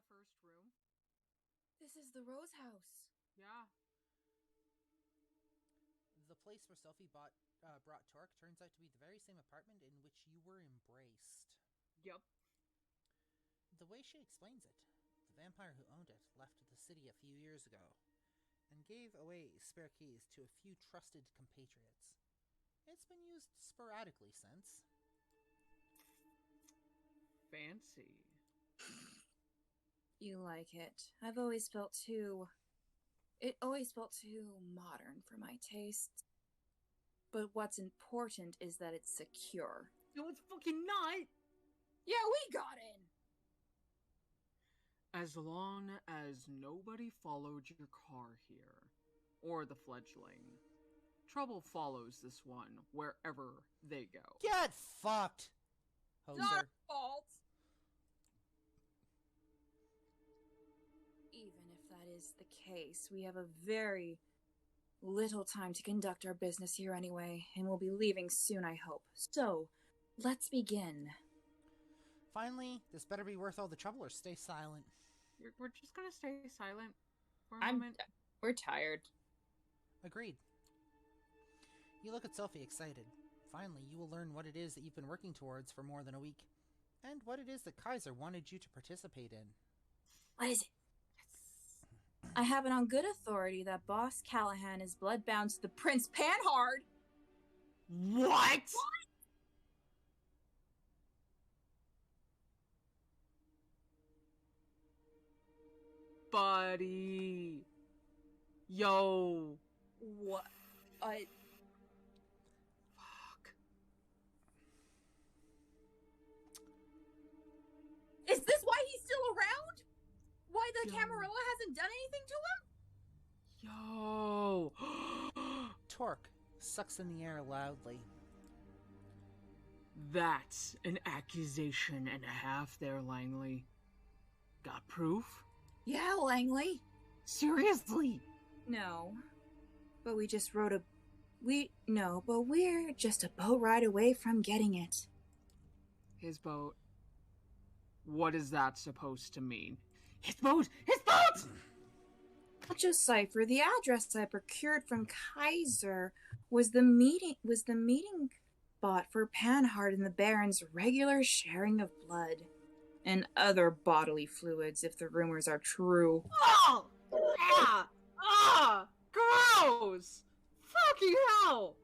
first room. This is the Rose House. Yeah. The place where Sophie brought Torque turns out to be the very same apartment in which you were embraced. Yep. The way she explains it, the vampire who owned it left the city a few years ago and gave away spare keys to a few trusted compatriots. It's been used sporadically since. Fancy. You like it. It always felt too modern for my tastes. But what's important is that it's secure. No, it's fucking not! Yeah, we got in! As long as nobody followed your car here, or the fledgling, trouble follows this one wherever they go. Get fucked, hoser. Not our fault! Even if that is the case, we have a very little time to conduct our business here anyway, and we'll be leaving soon, I hope. So, let's begin. Finally, this better be worth all the trouble or stay silent. We're just gonna stay silent for a moment. We're tired. Agreed. You look at Sophie excited. Finally, you will learn what it is that you've been working towards for more than a week, and what it is that Kaiser wanted you to participate in. What is it? I have it on good authority that Boss Callahan is bloodbound to the Prince Panhard. What? Buddy. Yo. What? Fuck. Is this why he's still around? Why the Camarilla hasn't done anything to him? Yo. Torque sucks in the air loudly. That's an accusation and a half there, Langley. Got proof? Yeah, Langley. Seriously? No. But we're just a boat ride away from getting it. His boat. What is that supposed to mean? His boat! His boat! I'll just cipher. The address I procured from Kaiser was the meeting spot for Panhard and the Baron's regular sharing of blood. And other bodily fluids, if the rumors are true. Oh! Ah! Ah! Gross! Fucking hell!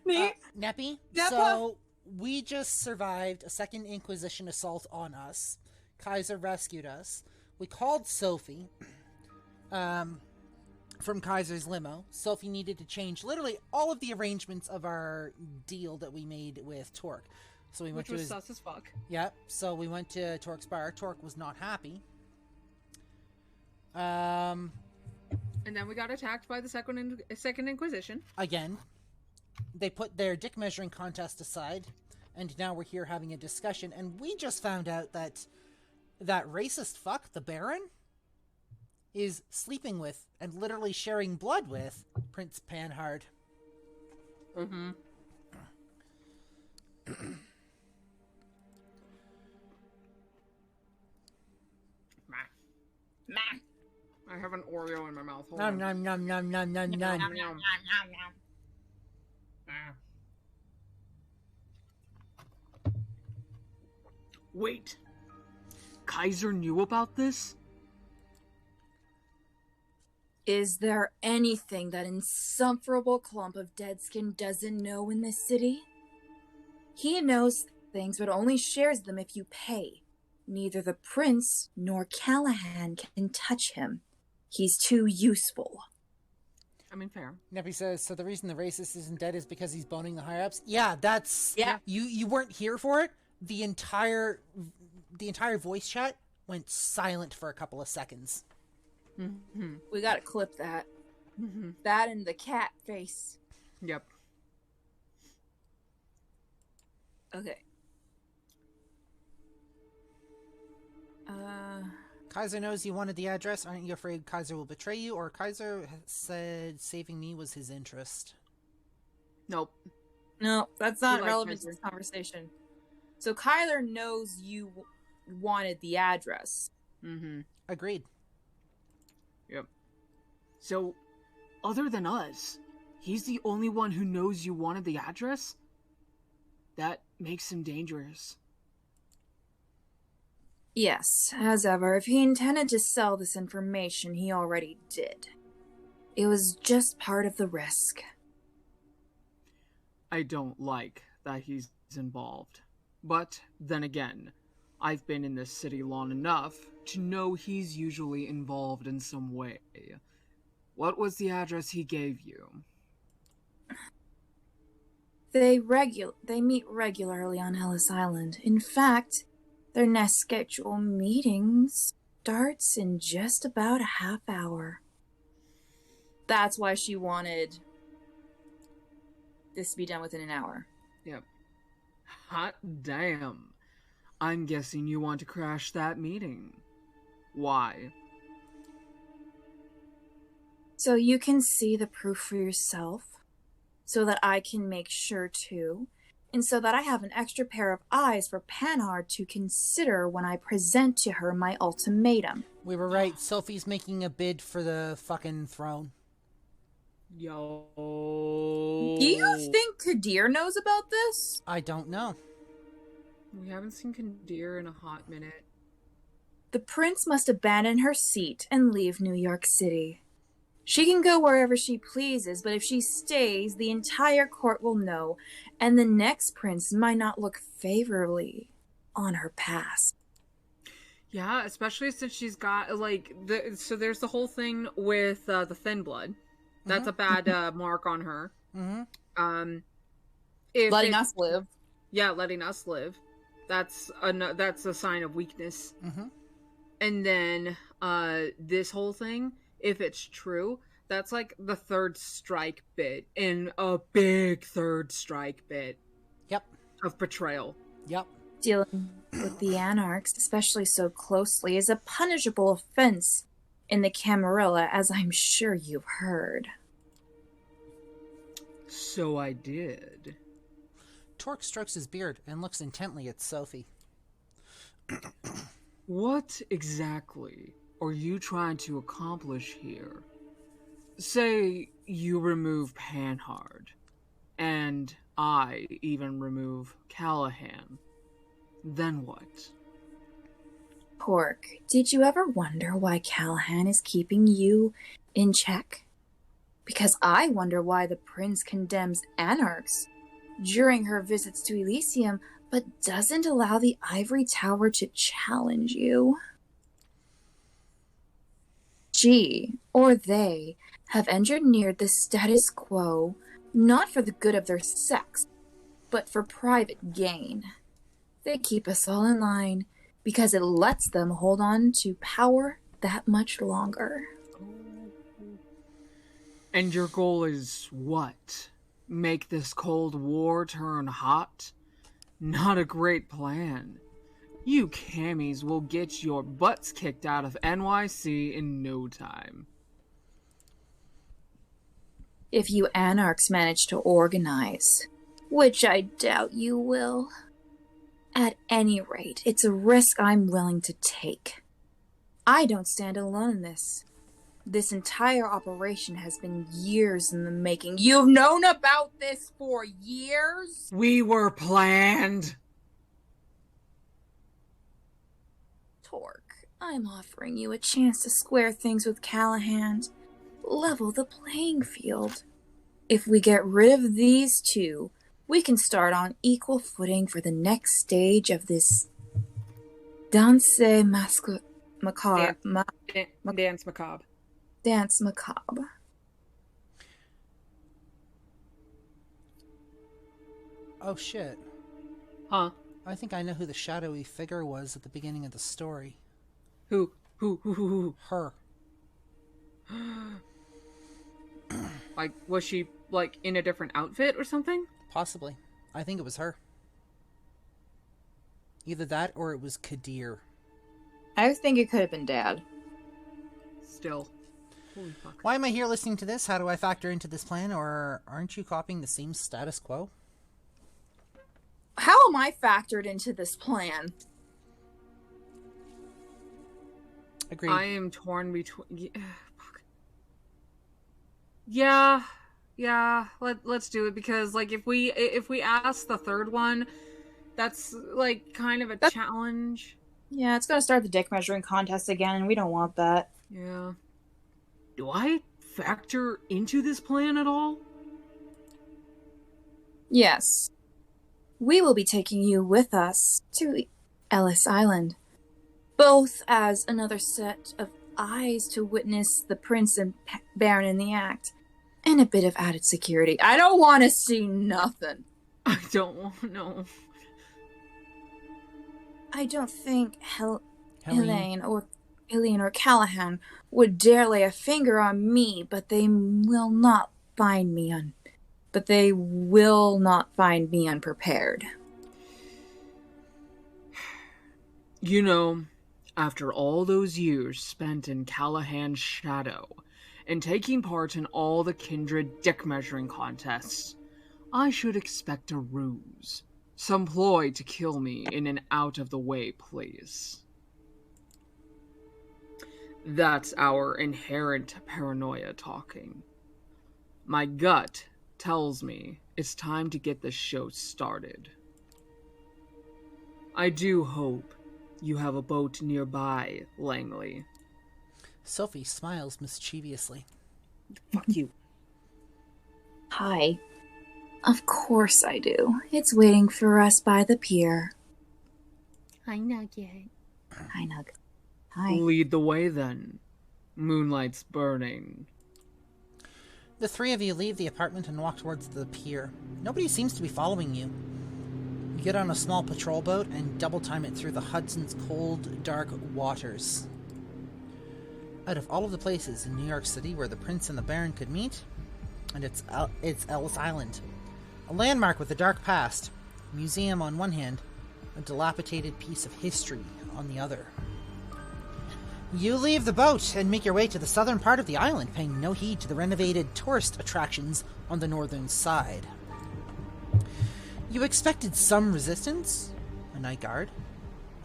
Me? Neppy? Neppa? So, we just survived a second Inquisition assault on us. Kaiser rescued us. We called Sophie from Kaiser's limo. Sophie needed to change literally all of the arrangements of our deal that we made with Torque. So we went Which was sus as fuck. Yep. So we went to Torque's bar. Torque was not happy. And then we got attacked by the Second Inquisition. Again. They put their dick measuring contest aside, and now we're here having a discussion, and we just found out that racist fuck, the Baron, is sleeping with and literally sharing blood with Prince Panhard. Mm-hmm. I have an Oreo in my mouth. Hold on. Nom nom nom nom nom nom nom. Wait. Kaiser knew about this? Is there anything that insufferable clump of dead skin doesn't know in this city? He knows things, but only shares them if you pay. Neither the prince nor Callahan can touch him. He's too useful. I mean, fair. Neppy says, so the reason the racist isn't dead is because he's boning the higher-ups? Yeah, that's... Yeah. You weren't here for it. The entire voice chat went silent for a couple of seconds. Mm-hmm. We gotta clip that. Mm-hmm. That and the cat face. Yep. Okay. Kaiser knows you wanted the address. Aren't you afraid Kaiser will betray you? Or Kaiser said saving me was his interest? Nope. No, that's not You like relevant to Kaiser. this conversation. So Kyler knows you wanted the address. Mm-hmm. Agreed. Yep. So, other than us, he's the only one who knows you wanted the address? That makes him dangerous. Yes, as ever, if he intended to sell this information, he already did. It was just part of the risk. I don't like that he's involved. But then again, I've been in this city long enough to know he's usually involved in some way. What was the address he gave you? They meet regularly on Ellis Island. In fact, their next scheduled meeting starts in just about a half hour. That's why she wanted this to be done within an hour. Yep. Hot damn. I'm guessing you want to crash that meeting. Why? So you can see the proof for yourself, so that I can make sure to, and so that I have an extra pair of eyes for Panhard to consider when I present to her my ultimatum. We were right. Sophie's making a bid for the fucking throne. Yo. Do you think Kadir knows about this? I don't know. We haven't seen Kadir in a hot minute. The prince must abandon her seat and leave New York City. She can go wherever she pleases, but if she stays, the entire court will know, and the next prince might not look favorably on her past. Yeah, especially since she's got, like, so there's the whole thing with the thin blood. That's a bad mark on her. Mm-hmm. Letting us live. Yeah, letting us live. That's a sign of weakness. Mm-hmm. And then this whole thing, if it's true, that's like the third strike bit in a big third strike bit. Yep. Of betrayal. Yep. Dealing with the Anarchs, especially so closely, is a punishable offense in the Camarilla, as I'm sure you've heard. So I did. Torque strokes his beard and looks intently at Sophie. What exactly are you trying to accomplish here? Say you remove Panhard, and I even remove Callahan. Then what? Pork, did you ever wonder why Callahan is keeping you in check? Because I wonder why the prince condemns Anarchs during her visits to Elysium, but doesn't allow the Ivory Tower to challenge you. She, or they, have engineered the status quo, not for the good of their sex, but for private gain. They keep us all in line, because it lets them hold on to power that much longer. And your goal is what? Make this Cold War turn hot? Not a great plan. You cammies will get your butts kicked out of NYC in no time. If you Anarchs manage to organize, which I doubt you will. At any rate, it's a risk I'm willing to take. I don't stand alone in this. This entire operation has been years in the making. You've known about this for years? We were planned. Torque, I'm offering you a chance to square things with Callahan. Level the playing field. If we get rid of these two, we can start on equal footing for the next stage of this Dance Macabre. Dance macabre. Dance Macabre. Oh shit. Huh? I think I know who the shadowy figure was at the beginning of the story. Who? Her. Like, was she, like, in a different outfit or something? Possibly. I think it was her. Either that or it was Kadir. I think it could have been Dad. Still. Holy fuck. Why am I here listening to this? How do I factor into this plan? Or aren't you copying the same status quo? How am I factored into this plan? Agreed. I am torn between. Yeah, let's do it because like if we ask the third one, that's like kind of a challenge. Yeah, it's gonna start the dick measuring contest again, and we don't want that. Yeah. Do I factor into this plan at all? Yes. We will be taking you with us to Ellis Island, both as another set of eyes to witness the prince and baron in the act, and a bit of added security. I don't want to see nothing. I don't want to know. I don't think Elaine or Callahan would dare lay a finger on me, but they will not find me unprepared. You know, after all those years spent in Callahan's shadow and taking part in all the kindred dick measuring contests, I should expect a ruse. Some ploy to kill me in an out-of-the-way place. That's our inherent paranoia talking. My gut tells me it's time to get the show started. I do hope you have a boat nearby, Langley. Sophie smiles mischievously. Fuck you. Hi. Of course I do. It's waiting for us by the pier. Hi, Nugget. Hi, Nug. Hi. Lead the way, then. Moonlight's burning. The three of you leave the apartment and walk towards the pier. Nobody seems to be following you. You get on a small patrol boat and double-time it through the Hudson's cold, dark waters. Out of all of the places in New York City where the Prince and the Baron could meet, and it's Ellis Island. A landmark with a dark past, a museum on one hand, a dilapidated piece of history on the other. You leave the boat and make your way to the southern part of the island, paying no heed to the renovated tourist attractions on the northern side. You expected some resistance, a night guard,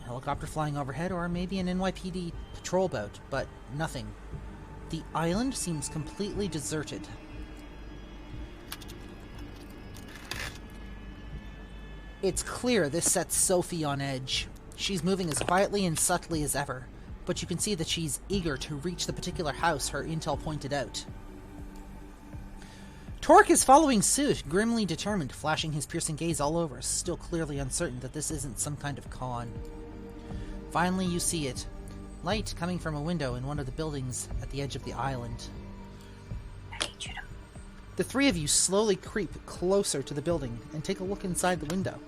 a helicopter flying overhead, or maybe an NYPD patrol boat, but nothing. The island seems completely deserted. It's clear this sets Sophie on edge. She's moving as quietly and subtly as ever, but you can see that she's eager to reach the particular house her intel pointed out. Torque is following suit, grimly determined, flashing his piercing gaze all over, still clearly uncertain that this isn't some kind of con. Finally, you see it. Light coming from a window in one of the buildings at the edge of the island. The three of you slowly creep closer to the building and take a look inside the window.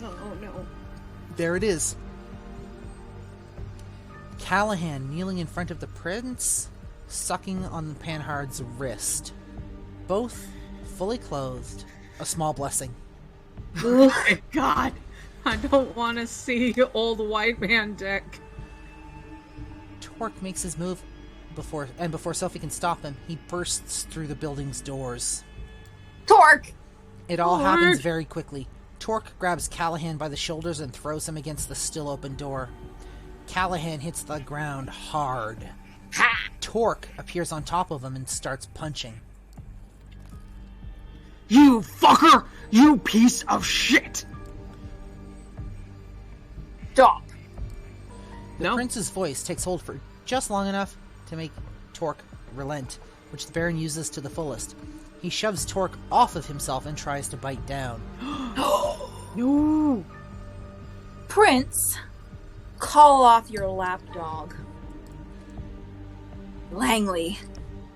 Oh no. There it is. Callahan kneeling in front of the prince, sucking on Panhard's wrist. Both fully clothed, a small blessing. Oh my god. I don't want to see old white man dick. Torque makes his move before Sophie can stop him, he bursts through the building's doors. Torque! It all happens very quickly. Torque grabs Callahan by the shoulders and throws him against the still open door. Callahan hits the ground hard. Ha! Torque appears on top of him and starts punching. You fucker! You piece of shit! Stop! The prince's voice takes hold for just long enough to make Torque relent, which the Baron uses to the fullest. He shoves Torque off of himself and tries to bite down. No! Prince, call off your lapdog. Langley,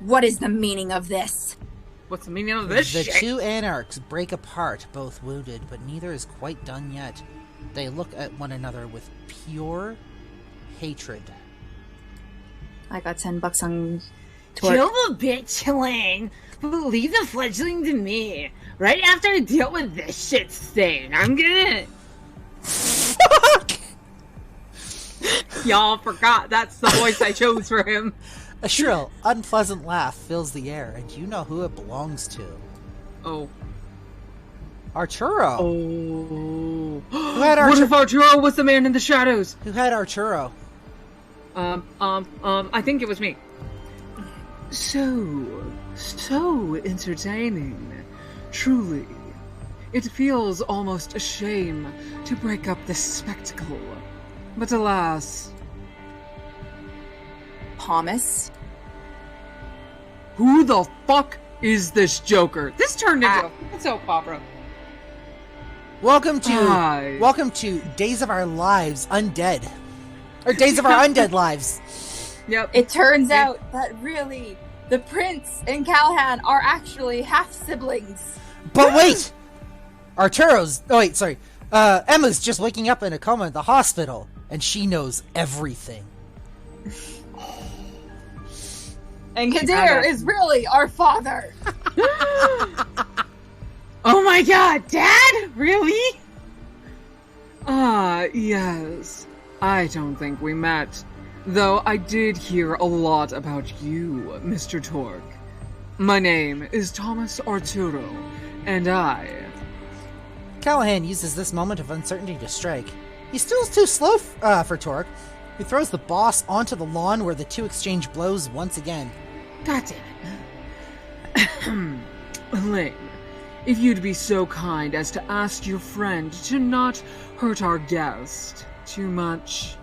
what is the meaning of this? What's the meaning of this shit? The two anarchs break apart, both wounded, but neither is quite done yet. They look at one another with pure hatred. I got $10 on Torque. Kill the bitch, Lang, but leave the fledgling to me. Right after I deal with this shit stain, I'm gonna... Y'all forgot that's the voice I chose for him. A shrill, unpleasant laugh fills the air, and you know who it belongs to. Oh. Arturo! Oh. Who had What if Arturo was the man in the shadows? Who had Arturo? I think it was me. So entertaining. Truly. It feels almost a shame to break up this spectacle. But alas... Thomas? Who the fuck is this Joker? This turned into a soap opera. Welcome to Days of Our Lives Undead. Or Days of Our Undead Lives. Yep. It turns out that really, the Prince and Callahan are actually half-siblings. But wait! Emma's just waking up in a coma at the hospital, and she knows everything. And Kadir is really our father. Oh my god, Dad? Really? Yes. I don't think we met. Though I did hear a lot about you, Mr. Torque. My name is Thomas Arturo, and I... Callahan uses this moment of uncertainty to strike. He's still too slow for Torque, who throws the boss onto the lawn where the two exchange blows once again. God damn it. Lame, if you'd be so kind as to ask your friend to not hurt our guest too much.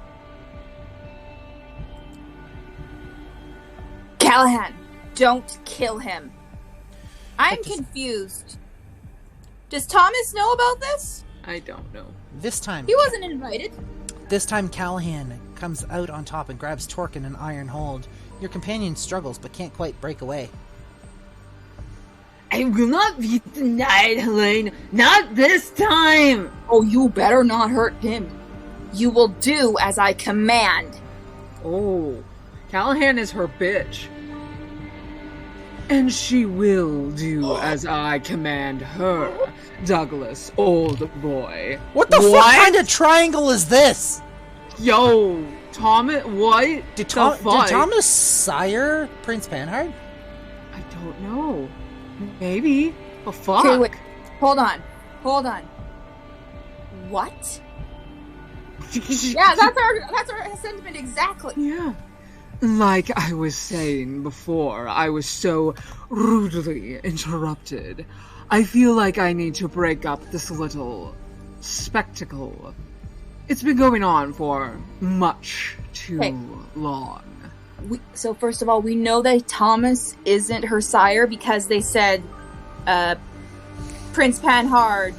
Callahan, don't kill him. I'm confused. Does Thomas know about this? I don't know. This time... He wasn't invited. This time Callahan comes out on top and grabs Torque in an iron hold. Your companion struggles but can't quite break away. I will not be denied, Helene. Not this time! Oh, you better not hurt him. You will do as I command. Oh, Callahan is her bitch. And she will do as I command her, Douglas, old boy. What the fuck kind of triangle is this? Yo, Thomas, what? Did Thomas sire Prince Panhard? I don't know. Maybe. But fuck. Okay, wait. Hold on. What? Yeah, that's our sentiment exactly. Yeah. Like I was saying before, I was so rudely interrupted. I feel like I need to break up this little spectacle. It's been going on for much too long. So first of all, we know that Thomas isn't her sire because they said Prince Panhard,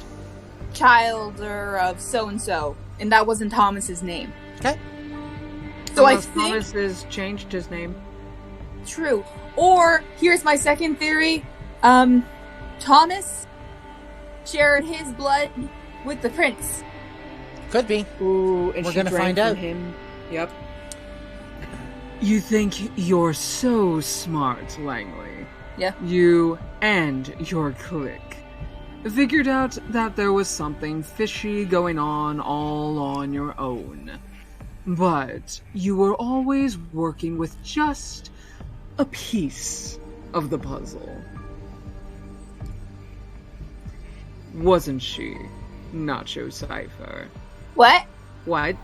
child of so-and-so, and that wasn't Thomas's name. Okay. So I think Thomas has changed his name. True. Or here's my second theory. Thomas shared his blood with the prince. Could be. Ooh, and we're she gonna drank find from out. Him. Yep. You think you're so smart, Langley. Yeah. You and your clique figured out that there was something fishy going on all on your own. But you were always working with just a piece of the puzzle. Wasn't she, Nacho Cypher? What? What?